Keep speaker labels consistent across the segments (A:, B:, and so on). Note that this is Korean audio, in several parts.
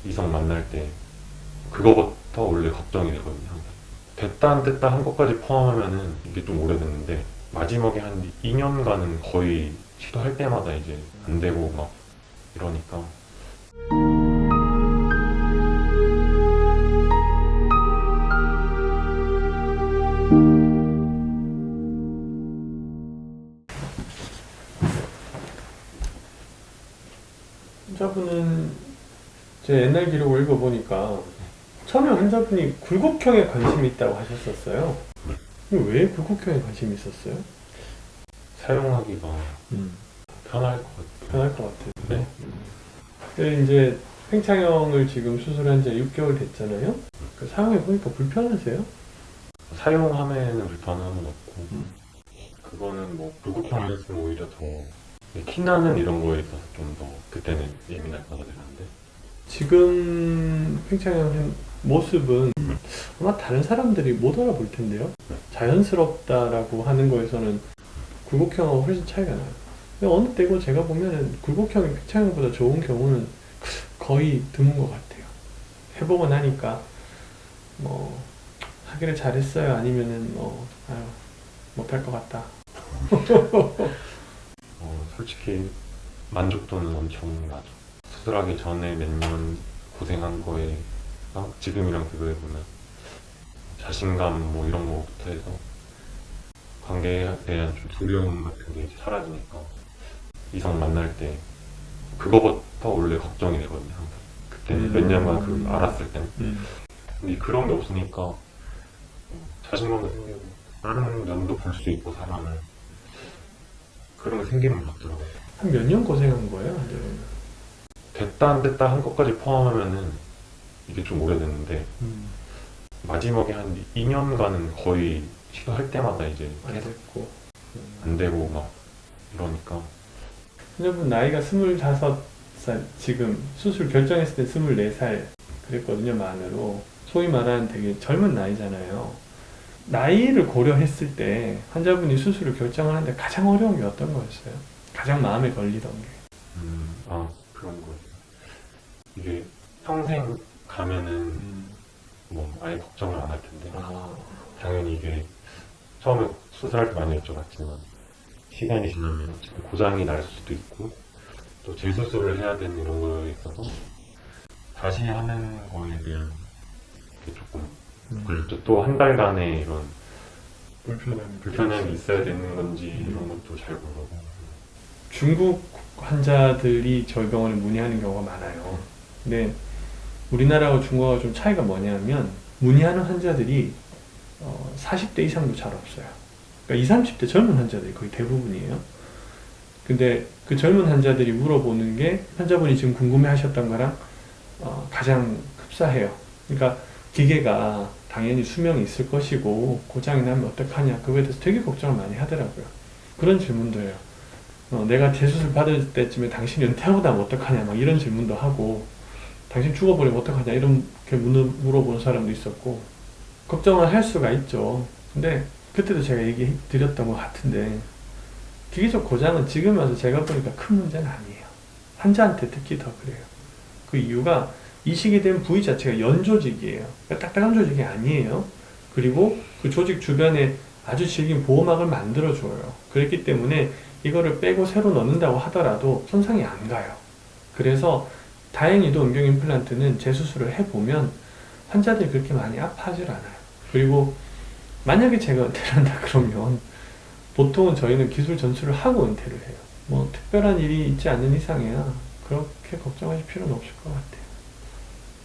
A: 이성 만날 때 그거부터 원래 걱정이 되거든요. 항상. 됐다 안 됐다 한 것까지 포함하면은 이게 좀 오래됐는데 마지막에 한 2년간은 거의 시도할 때마다 이제 안 되고 막 이러니까
B: 환자분은 제 옛날 기록을 읽어보니까 처음에 환자분이 굴곡형에 관심이 있다고 하셨었어요. 왜 굴곡형에 관심이 있었어요?
A: 사용하기가 편할 것 같아요.
B: 편할 것 같아요.
A: 네.
B: 근데 이제 팽창형을 지금 수술한 지 6개월 됐잖아요. 그 사용해보니까 불편하세요?
A: 사용함에는 불편함은 없고 그거는 뭐 불구경을 했으면 오히려 더 티나는 이런 거에 있어서 좀 더 그때는 예민할 거라 되는데
B: 지금 팽창형 모습은 아마 다른 사람들이 못 알아볼 텐데요. 자연스럽다라고 하는 거에서는 굴곡형하고 훨씬 차이가 나요. 근데 어느 때고 제가 보면은 굴곡형이 팽창형보다 좋은 경우는 거의 드문 것 같아요. 해보고 나니까 뭐 하기를 잘했어요, 아니면은 뭐 아유, 못할 것 같다.
A: 솔직히 만족도는 엄청 나죠. 수술하기 전에 몇 년 고생한 거에 지금이랑 비교해 보면 자신감 뭐 이런 거부터 해서 관계에 대한 좀 두려움 같은 게 이제 사라지니까 이성 만날 때 그거부터 원래 걱정이 되거든요. 항상. 그때 몇 년간 그 알았을 때는. 근데 그런 게 없으니까 자신감도 생기고 다른 면도 볼 수 있고 사람을 그런 게 생기는 것 같더라고요.
B: 한 몇 년 고생한 거예요? 네.
A: 됐다 안 됐다 한 것까지 포함하면은 이게 좀 오래됐는데 마지막에 한 2년간은 거의 시도할 때마다 이제
B: 안
A: 계속
B: 됐고.
A: 안 되고 막 이러니까
B: 여러분 나이가 25살, 지금 수술 결정했을 때 24살 그랬거든요, 만으로. 소위 말하는 되게 젊은 나이잖아요. 나이를 고려했을 때 환자분이 수술을 결정하는데 가장 어려운 게 어떤 거였어요? 가장 마음에 걸리던 게.
A: 그런 거 이게 평생 가면은 뭐 아예 걱정을 안 할 텐데 당연히 이게 처음에 수술할 때 많이 여쭤봤지만 시간이 지나면 고장이 날 수도 있고 또 재수술을 해야 되는 이런 거에 있어서 다시 하는 거에 대한 게 조금 걸렸죠. 또 한 달간의 이런 불편함이 있어야 되는 건지 이런 것도 잘 모르고
B: 중국 환자들이 저희 병원에 문의하는 경우가 많아요. 근데 우리나라와 중국하고 좀 차이가 뭐냐면 문의하는 환자들이 40대 이상도 잘 없어요. 그러니까 20, 30대 젊은 환자들이 거의 대부분이에요. 근데 그 젊은 환자들이 물어보는 게 환자분이 지금 궁금해 하셨던 거랑 가장 흡사해요. 그러니까 기계가 당연히 수명이 있을 것이고 고장이 나면 어떡하냐, 그거에 대해서 되게 걱정을 많이 하더라고요. 그런 질문도 해요. 내가 재수술 받을 때쯤에 당신이 은퇴하고 나면 어떡하냐, 막 이런 질문도 하고, 당신 죽어버리면 어떡하냐 이렇게 물어보는 사람도 있었고, 걱정을 할 수가 있죠. 근데 그때도 제가 얘기 드렸던 것 같은데 기계적 고장은 지금 와서 제가 보니까 큰 문제는 아니에요. 환자한테 특히 더 그래요. 그 이유가 이식이 된 부위 자체가 연조직이에요. 그러니까 딱딱한 조직이 아니에요. 그리고 그 조직 주변에 아주 질긴 보호막을 만들어줘요. 그렇기 때문에 이거를 빼고 새로 넣는다고 하더라도 손상이 안 가요. 그래서 다행히도 음경 임플란트는 재수술을 해보면 환자들이 그렇게 많이 아파하지 않아요. 그리고 만약에 제가 은퇴를 한다 그러면 보통은 저희는 기술 전수를 하고 은퇴를 해요. 뭐 특별한 일이 있지 않는 이상이야 그렇게 걱정하실 필요는 없을 것 같아요.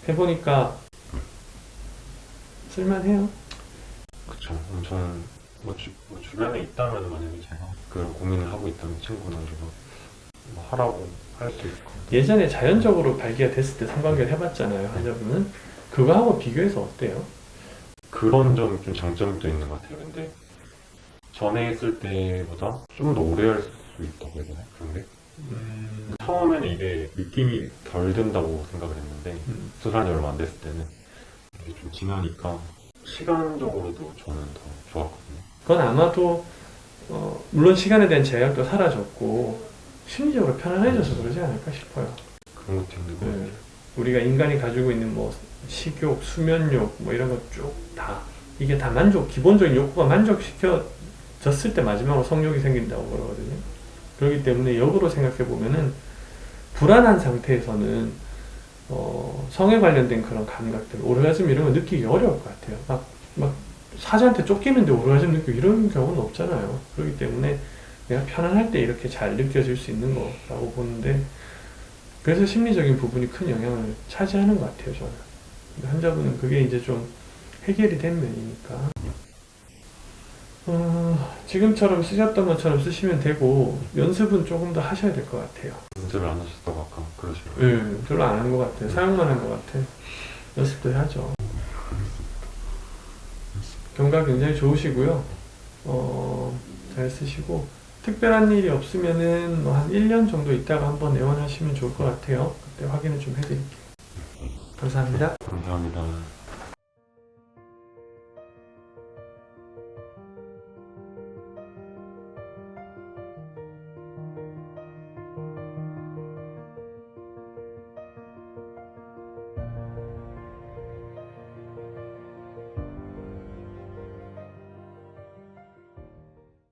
B: 해보니까 쓸만해요.
A: 그쵸. 저는 뭐 주변에 있다면 만약에 제가 그런 고민을 하고 있다면 친구나 이런 뭐 하라고 할 수 있을 것 같아요.
B: 예전에 자연적으로 발기가 됐을 때 성관계를 해봤잖아요, 환자분은. 그거하고 비교해서 어때요?
A: 그런 점이 좀 장점이 또 있는 것 같아요. 근데 전에 했을 때보다 좀 더 오래 할 수 있다고 해야 되나? 그런 게? 처음에는 이게 느낌이 덜 든다고 생각을 했는데 수술한 지 얼마 안 됐을 때는 이게 좀 지나니까 시간적으로도 저는 더 좋았거든요.
B: 그건 아마도 물론 시간에 대한 제약도 사라졌고 심리적으로 편안해져서 그러지 않을까 싶어요.
A: 그런 것도 있는 것 같아요.
B: 우리가 인간이 가지고 있는 뭐 식욕, 수면욕 뭐 이런 거 쭉 다 이게 다 기본적인 욕구가 만족시켜졌을 때 마지막으로 성욕이 생긴다고 그러거든요. 그렇기 때문에 역으로 생각해 보면은 불안한 상태에서는 성에 관련된 그런 감각들, 오르가즘 이런 거 느끼기 어려울 것 같아요. 막 사자한테 쫓기는데 오르가즘 느끼고 이런 경우는 없잖아요. 그렇기 때문에 내가 편안할 때 이렇게 잘 느껴질 수 있는 거라고 보는데, 그래서 심리적인 부분이 큰 영향을 차지하는 것 같아요, 저는. 근데 환자분은 그게 이제 좀 해결이 된 면이니까. 지금처럼 쓰셨던 것처럼 쓰시면 되고, 연습은 조금 더 하셔야 될 것 같아요.
A: 연습을 안 하셨다고 아까 그러시더라고요.
B: 네, 별로 안 한 것 같아요. 사용만 한 것 같아. 연습도 해야죠. 경과 굉장히 좋으시고요. 잘 쓰시고, 특별한 일이 없으면은 뭐 한 1년 정도 있다가 한번 내원하시면 좋을 것 같아요. 그때 확인을 좀 해드릴게요. 감사합니다.
A: 감사합니다.